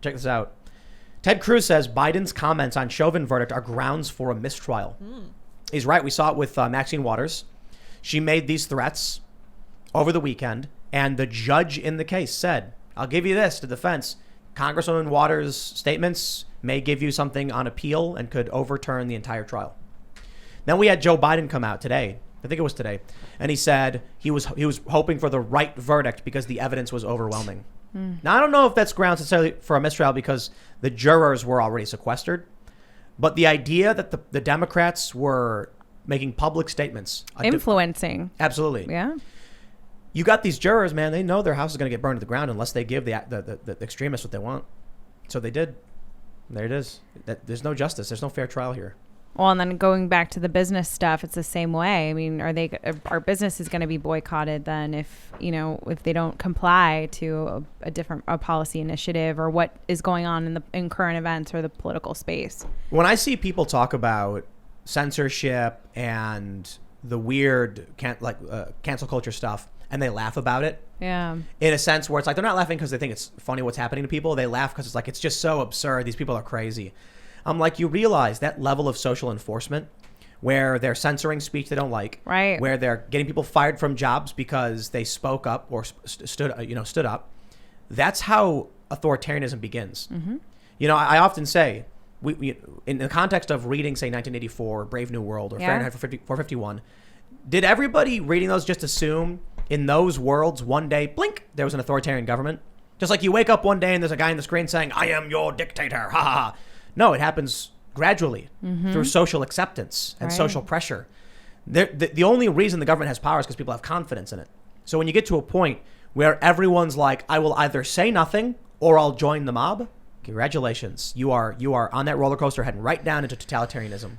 Check this out. Ted Cruz says Biden's comments on Chauvin verdict are grounds for a mistrial. He's right. We saw it with Maxine Waters. She made these threats over the weekend, and the judge in the case said, I'll give you this to defense. Congresswoman Waters' statements may give you something on appeal and could overturn the entire trial. Then we had Joe Biden come out today. I think it was today. And he said he was hoping for the right verdict because the evidence was overwhelming. Now, I don't know if that's grounds necessarily for a mistrial because the jurors were already sequestered. But the idea that the Democrats were making public statements. Influencing. Absolutely. Yeah. You got these jurors, man. They know their house is going to get burned to the ground unless they give the extremists what they want. So they did. There it is. There's no justice. There's no fair trial here. Well, and then going back to the business stuff, it's the same way. I mean, are businesses going to be boycotted then if they don't comply to a policy initiative or what is going on in current events or the political space? When I see people talk about censorship and the weird cancel culture stuff and they laugh about it, yeah, in a sense where it's like they're not laughing because they think it's funny what's happening to people. They laugh because it's like it's just so absurd. These people are crazy. I'm like, you realize that level of social enforcement where they're censoring speech they don't like, right? Where they're getting people fired from jobs because they spoke up or stood up. That's how authoritarianism begins. Mm-hmm. I often say, we in the context of reading, say, 1984, Brave New World, or Fahrenheit 451, did everybody reading those just assume in those worlds one day, blink, there was an authoritarian government? Just like you wake up one day and there's a guy on the screen saying, I am your dictator, ha ha ha. No, it happens gradually through social acceptance and social pressure. The only reason the government has power is because people have confidence in it. So when you get to a point where everyone's like, I will either say nothing or I'll join the mob, congratulations. You are on that roller coaster heading right down into totalitarianism.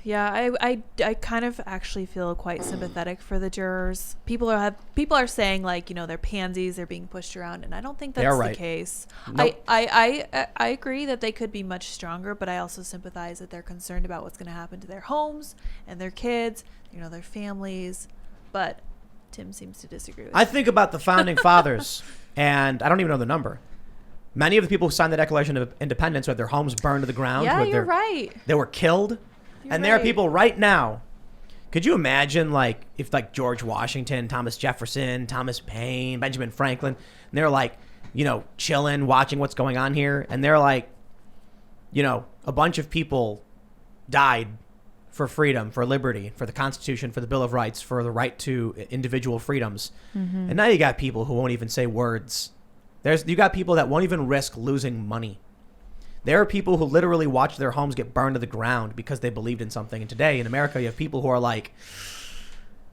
Yeah, I kind of actually feel quite sympathetic for the jurors. People are saying like, they're pansies, they're being pushed around, and I don't think that's the case. Nope. I agree that they could be much stronger, but I also sympathize that they're concerned about what's going to happen to their homes and their kids, their families. But Tim seems to disagree with I think about the founding fathers, and I don't even know the number. Many of the people who signed the Declaration of Independence had their homes burned to the ground. Yeah, you're right. They were killed. And there are people right now. Could you imagine if George Washington, Thomas Jefferson, Thomas Paine, Benjamin Franklin, and they're like, chilling, watching what's going on here. And they're like, a bunch of people died for freedom, for liberty, for the Constitution, for the Bill of Rights, for the right to individual freedoms. Mm-hmm. And now you got people who won't even say words. You got people that won't even risk losing money. There are people who literally watch their homes get burned to the ground because they believed in something. And today in America, you have people who are like,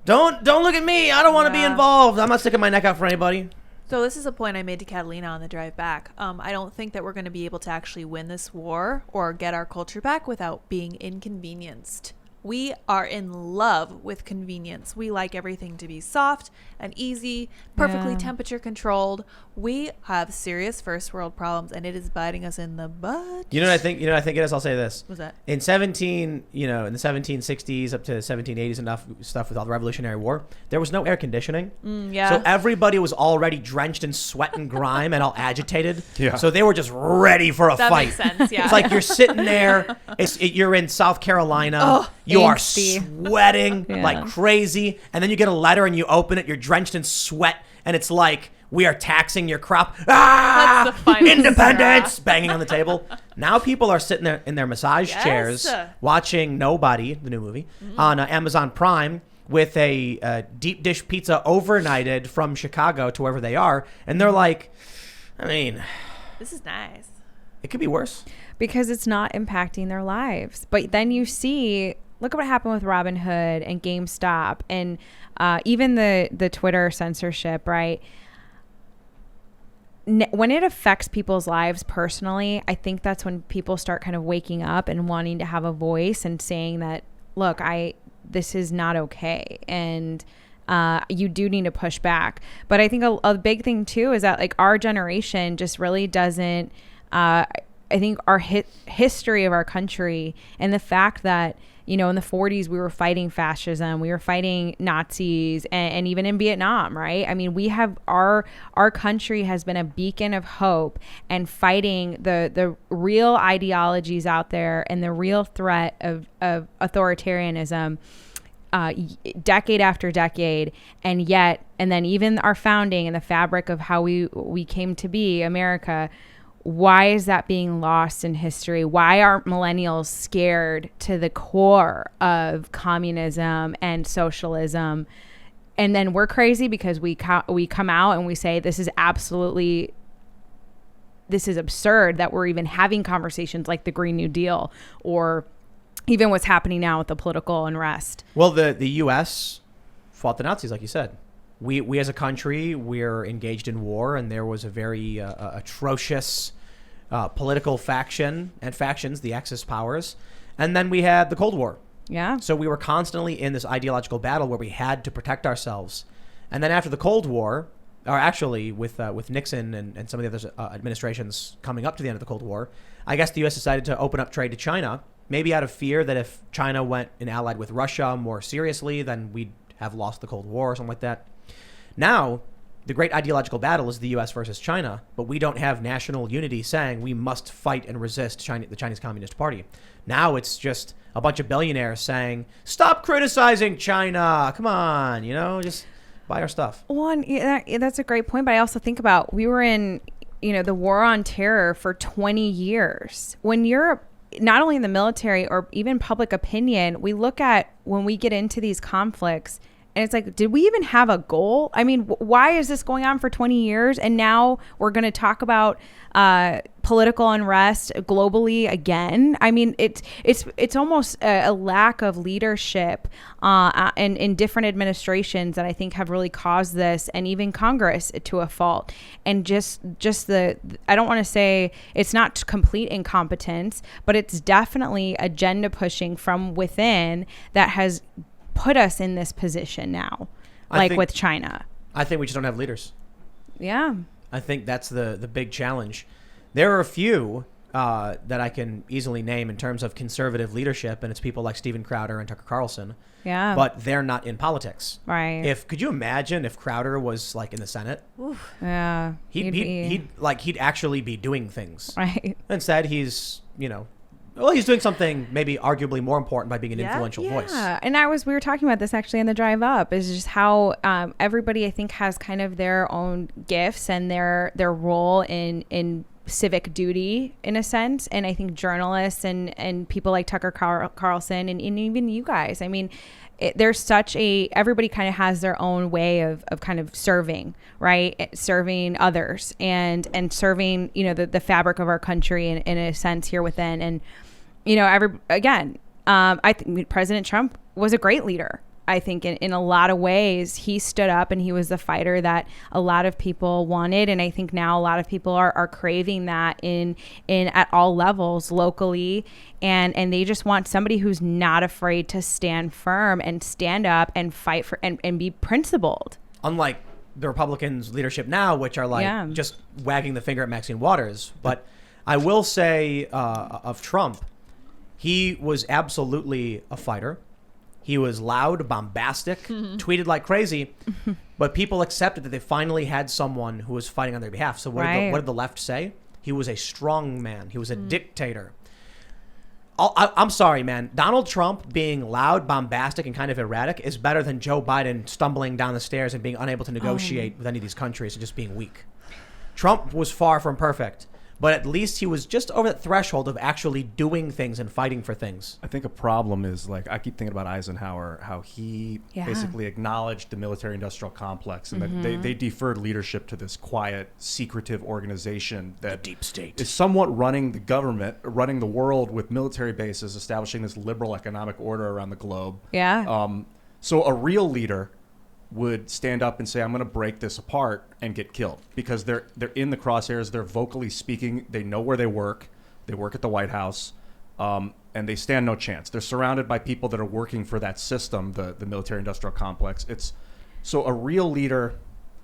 don't look at me. I don't want to be involved. I'm not sticking my neck out for anybody. So this is a point I made to Catalina on the drive back. I don't think that we're going to be able to actually win this war or get our culture back without being inconvenienced. We are in love with convenience. We like everything to be soft and easy, perfectly temperature controlled. We have serious first world problems, and it is biting us in the butt. You know what I think? It is. I'll say this. What's that? In the 1760s up to the 1780s, enough stuff with all the Revolutionary War, there was no air conditioning. So everybody was already drenched in sweat and grime and all agitated. Yeah. So they were just ready for a fight. That makes sense. Yeah. It's like you're sitting there. You're in South Carolina. You are sweating like crazy. And then you get a letter and you open it. You're drenched in sweat. And it's like, we are taxing your crop. That's the final independence! Banging on the table. Now people are sitting there in their massage chairs watching Nobody, the new movie, on Amazon Prime with a deep dish pizza overnighted from Chicago to wherever they are. And they're like, this is nice. It could be worse. Because it's not impacting their lives. But then you see, look at what happened with Robinhood and GameStop and even the Twitter censorship, right? When it affects people's lives personally, I think that's when people start kind of waking up and wanting to have a voice and saying that, look, this is not okay. And you do need to push back. But I think a big thing too is that our generation just really doesn't, I think our history of our country and the fact that you know, in the 40s, we were fighting fascism, we were fighting Nazis, and even in Vietnam, right? I mean, we have our country has been a beacon of hope and fighting the real ideologies out there and the real threat of authoritarianism. Decade after decade, and then even our founding and the fabric of how we came to be America. Why is that being lost in history? Why are millennials scared to the core of communism and socialism? And then we're crazy because we come out and we say this is absurd that we're even having conversations like the Green New Deal or even what's happening now with the political unrest. Well, the U.S. fought the Nazis, like you said. We as a country, we're engaged in war, and there was a very atrocious political factions, the Axis powers. And then we had the Cold War. Yeah. So we were constantly in this ideological battle where we had to protect ourselves. And then after the Cold War, or actually with Nixon and some of the other administrations coming up to the end of the Cold War, I guess the U.S. decided to open up trade to China. Maybe out of fear that if China went and allied with Russia more seriously, then we'd have lost the Cold War or something like that. Now, the great ideological battle is the U.S. versus China, but we don't have national unity saying we must fight and resist the Chinese Communist Party. Now it's just a bunch of billionaires saying, stop criticizing China. Come on, just buy our stuff. Well, that's a great point, but I also think about we were in, the war on terror for 20 years. When you're not only in the military or even public opinion, we look at when we get into these conflicts and it's like, did we even have a goal? I mean, why is this going on for 20 years? And now we're going to talk about political unrest globally again. I mean, it's almost a lack of leadership in different administrations that I think have really caused this, and even Congress to a fault. And just I don't want to say it's not complete incompetence, but it's definitely agenda pushing from within that has put us in this position now, with China. I think we just don't have leaders. Yeah. I think that's the big challenge. There are a few that I can easily name in terms of conservative leadership, and it's people like Steven Crowder and Tucker Carlson. Yeah. But they're not in politics. Right. Could you imagine if Crowder was in the Senate? Oof. Yeah. He'd actually be doing things. Right. Instead, he's he's doing something maybe arguably more important by being an influential voice. Yeah, and we were talking about this actually on the drive up, is just how everybody I think has kind of their own gifts and their role in civic duty in a sense. And I think journalists and people like Tucker Carlson and even you guys, I mean, there's everybody kind of has their own way of kind of serving, right? Serving others and serving, the fabric of our country in a sense here within. And, I think President Trump was a great leader. I think in a lot of ways he stood up and he was the fighter that a lot of people wanted. And I think now a lot of people are craving that in at all levels locally. And they just want somebody who's not afraid to stand firm and stand up and fight for and be principled. Unlike the Republicans' leadership now, which are just wagging the finger at Maxine Waters. But I will say of Trump, he was absolutely a fighter. He was loud, bombastic, tweeted like crazy, but people accepted that they finally had someone who was fighting on their behalf. So what did the left say? He was a strong man. He was a dictator. I'm sorry, man. Donald Trump being loud, bombastic, and kind of erratic is better than Joe Biden stumbling down the stairs and being unable to negotiate with any of these countries and just being weak. Trump was far from perfect. But at least he was just over that threshold of actually doing things and fighting for things. I think a problem is, I keep thinking about Eisenhower, how he basically acknowledged the military-industrial complex and that they deferred leadership to this quiet, secretive organization that the deep state is somewhat running the government, running the world with military bases, establishing this liberal economic order around the globe. Yeah. So a real leader would stand up and say, I'm going to break this apart and get killed, because they're in the crosshairs. They're vocally speaking. They know where they work. They work at the White House, and they stand no chance. They're surrounded by people that are working for that system, the military-industrial complex. So a real leader,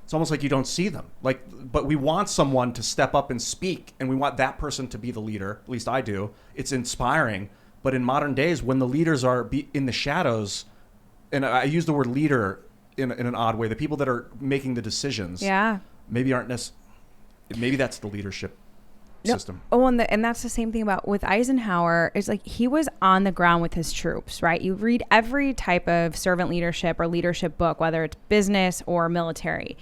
it's almost like you don't see them. But we want someone to step up and speak, and we want that person to be the leader. At least I do. It's inspiring. But in modern days, when the leaders are in the shadows, and I use the word leader in an odd way, the people that are making the decisions, maybe aren't maybe that's the leadership system. Oh, and that's the same thing with Eisenhower. Is like he was on the ground with his troops, right? You read every type of servant leadership or leadership book, whether it's business or military.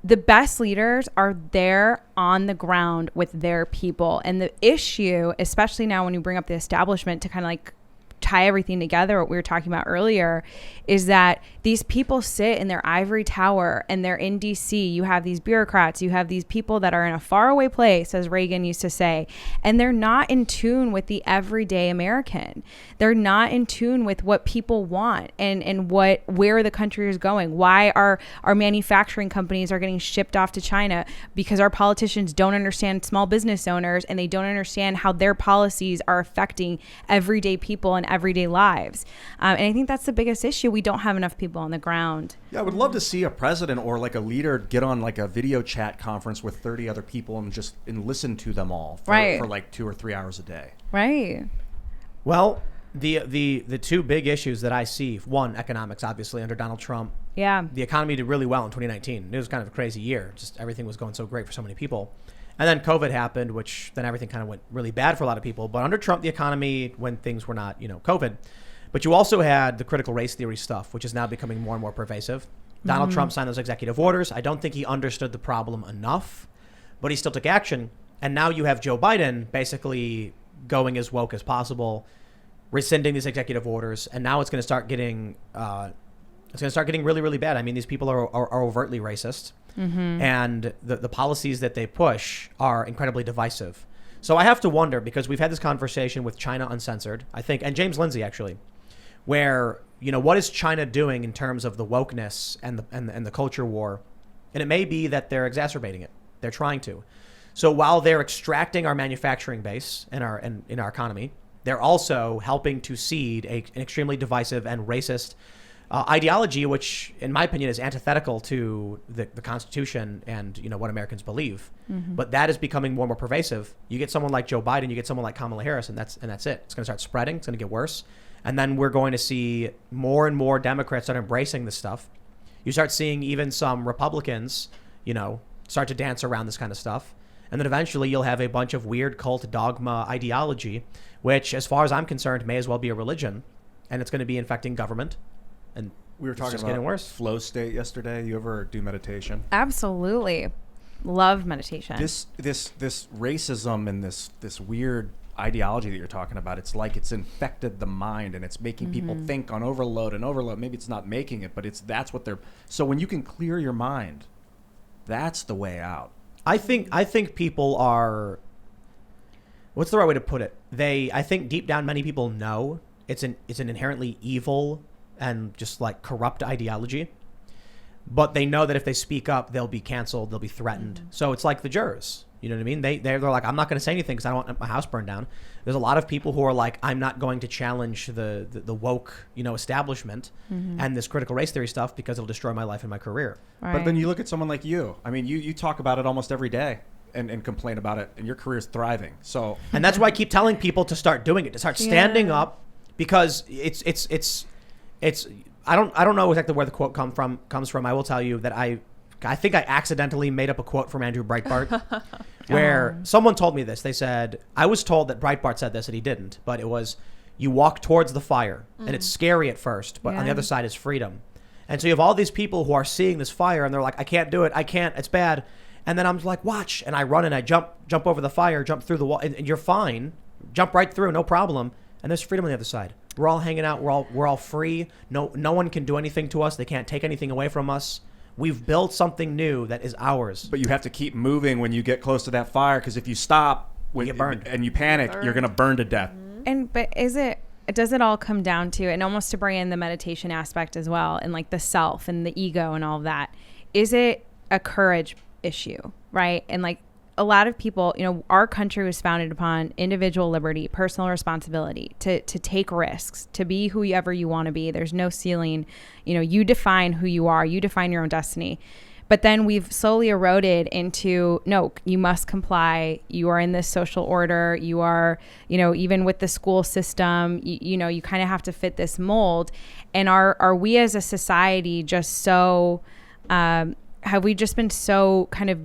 The best leaders are there on the ground with their people. And the issue, especially now when you bring up the establishment to kind of like tie everything together, what we were talking about earlier, is that these people sit in their ivory tower and they're in DC. You have these bureaucrats, you have these people that are in a faraway place, as Reagan used to say, and they're not in tune with the everyday American. They're not in tune with what people want and where the country is going. Why our manufacturing companies are getting shipped off to China? Because our politicians don't understand small business owners, and they don't understand how their policies are affecting everyday people and everyday lives. And I think that's the biggest issue. We don't have enough people on the ground. Yeah, I would love to see a president or like a leader get on like a video chat conference with 30 other people and listen to them all for like 2 or 3 hours a day. Right. Well, the two big issues that I see, one, economics, obviously, under Donald Trump. Yeah. The economy did really well in 2019. It was kind of a crazy year. Just everything was going so great for so many people. And then COVID happened, which then everything kind of went really bad for a lot of people. But under Trump, the economy, when things were not, COVID. But you also had the critical race theory stuff, which is now becoming more and more pervasive. Donald Trump signed those executive orders. I don't think he understood the problem enough, but he still took action. And now you have Joe Biden basically going as woke as possible, rescinding these executive orders. And now it's going to start getting really, really bad. I mean, these people are overtly racist. Mm-hmm. And the policies that they push are incredibly divisive. So I have to wonder, because we've had this conversation with China Uncensored, I think, and James Lindsay actually, where, what is China doing in terms of the wokeness and the culture war? And it may be that they're exacerbating it. They're trying to. So while they're extracting our manufacturing base in our economy, they're also helping to seed an extremely divisive and racist ideology, which, in my opinion, is antithetical to the Constitution and what Americans believe. Mm-hmm. But that is becoming more and more pervasive. You get someone like Joe Biden, you get someone like Kamala Harris, and that's it. It's going to start spreading. It's going to get worse, and then we're going to see more and more Democrats start embracing this stuff. You start seeing even some Republicans, start to dance around this kind of stuff, and then eventually you'll have a bunch of weird cult dogma ideology, which, as far as I'm concerned, may as well be a religion, and it's going to be infecting government. And we were talking about flow state yesterday. You ever do meditation? Absolutely. Love meditation. This racism and this weird ideology that you're talking about, it's like it's infected the mind, and it's making people think on overload and overload. Maybe it's not making it, but that's what they're... So when you can clear your mind, that's the way out. I think people are... What's the right way to put it? I think deep down many people know it's an inherently evil and just like corrupt ideology, but they know that if they speak up, they'll be canceled, they'll be threatened. Mm-hmm. So it's like the jurors, you know what I mean? They're like, I'm not going to say anything because I don't want my house burned down. There's a lot of people who are like, I'm not going to challenge the woke, establishment and this critical race theory stuff because it'll destroy my life and my career. Right. But then you look at someone like you. I mean, you talk about it almost every day and complain about it, and your career is thriving. So, and that's why I keep telling people to start doing it, to start standing up, because it's I don't know exactly where the quote comes from. I will tell you that I think I accidentally made up a quote from Andrew Breitbart where someone told me this. They said, I was told that Breitbart said this, and he didn't, but it was, you walk towards the fire and it's scary at first, but on the other side is freedom. And so you have all these people who are seeing this fire and they're like, I can't do it. I can't. It's bad. And then I'm like, watch. And I run and I jump over the fire, jump through the wall, and you're fine. Jump right through, no problem. And there's freedom on the other side. We're all hanging out. We're all free. No one can do anything to us. They can't take anything away from us. We've built something new that is ours. But you have to keep moving when you get close to that fire, because if you stop you get burned. And you panic, you're going to burn to death. But does it all come down to, and almost to bring in the meditation aspect as well, and like the self and the ego and all of that, is it a courage issue, right? And like a lot of people, our country was founded upon individual liberty, personal responsibility, to take risks, to be whoever you want to be. There's no ceiling. You define who you are. You define your own destiny. But then we've slowly eroded into, no, you must comply. You are in this social order. You are, even with the school system, you kind of have to fit this mold. And are we as a society just so, have we just been so kind of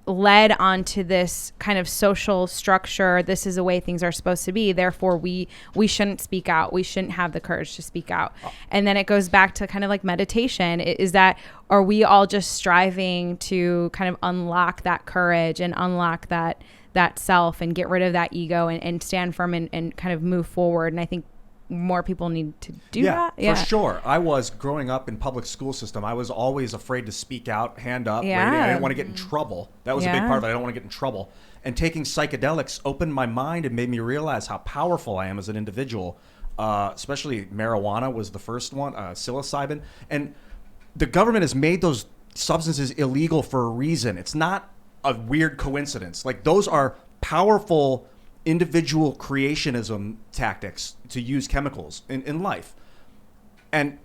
led onto this kind of social structure? This is the way things are supposed to be. Therefore, we shouldn't speak out. We shouldn't have the courage to speak out. And then it goes back to kind of like meditation. Is that, are we all just striving to kind of unlock that courage and unlock that self and get rid of that ego and stand firm and kind of move forward? And I think more people need to do that. Yeah, for sure. I was growing up in public school system. I was always afraid to speak out, hand up, rating. I didn't want to get in trouble. That was a big part of it. I don't want to get in trouble. And taking psychedelics opened my mind and made me realize how powerful I am as an individual. Especially marijuana was the first one, psilocybin. And the government has made those substances illegal for a reason. It's not a weird coincidence. Like, those are powerful individual creationism tactics to use chemicals in life. And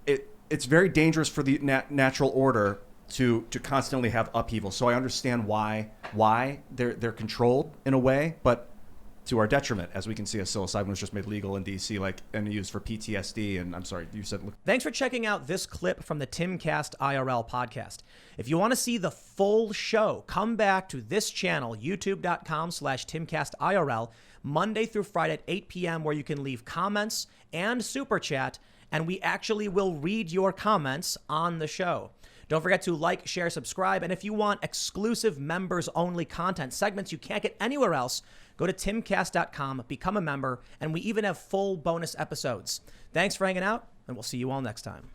it's very dangerous for the natural order to constantly have upheaval. So I understand why they're controlled in a way, but to our detriment, as we can see, as psilocybin was just made legal in DC, and used for PTSD. And I'm sorry, you said. Thanks for checking out this clip from the Timcast IRL podcast. If you want to see the full show, come back to this channel, youtube.com/TimcastIRL, Monday through Friday at 8 p.m., where you can leave comments and super chat, and we actually will read your comments on the show. Don't forget to like, share, subscribe, and if you want exclusive members-only content, segments you can't get anywhere else, go to timcast.com, become a member, and we even have full bonus episodes. Thanks for hanging out, and we'll see you all next time.